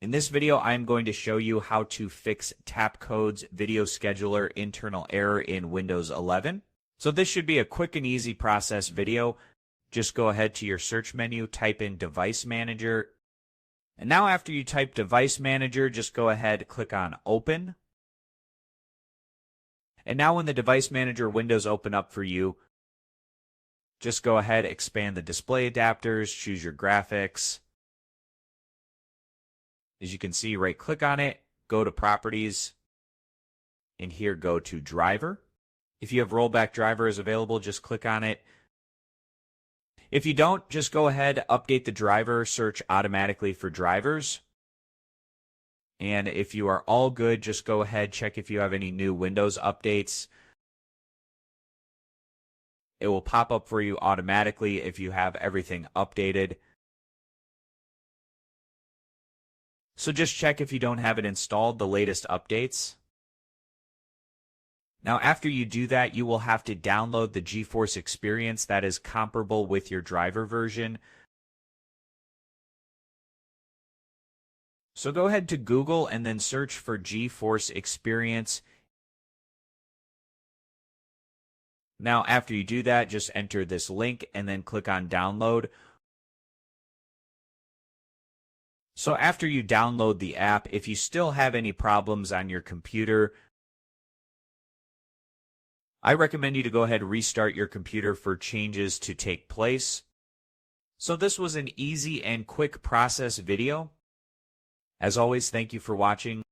In this video, I'm going to show you how to fix Tapcode's video scheduler internal error in Windows 11. So this should be a quick and easy process video. Just go ahead to your search menu, type in Device Manager. And now after you type Device Manager, just go ahead, click on Open. And now when the Device Manager windows open up for you, just go ahead, expand the display adapters, choose your graphics. As you can see, right-click on it, go to Properties, and here go to Driver. If you have rollback drivers available, just click on it. If you don't, just go ahead, update the driver, search automatically for drivers. And if you are all good, just go ahead, check if you have any new Windows updates. It will pop up for you automatically if you have everything updated. So just check if you don't have it installed, the latest updates. Now after you do that, you will have to download the GeForce Experience that is comparable with your driver version. So go ahead to Google and then search for GeForce Experience. Now after you do that, just enter this link and then click on Download. So after you download the app, if you still have any problems on your computer, I recommend you to go ahead and restart your computer for changes to take place. So this was an easy and quick process video. As always, thank you for watching.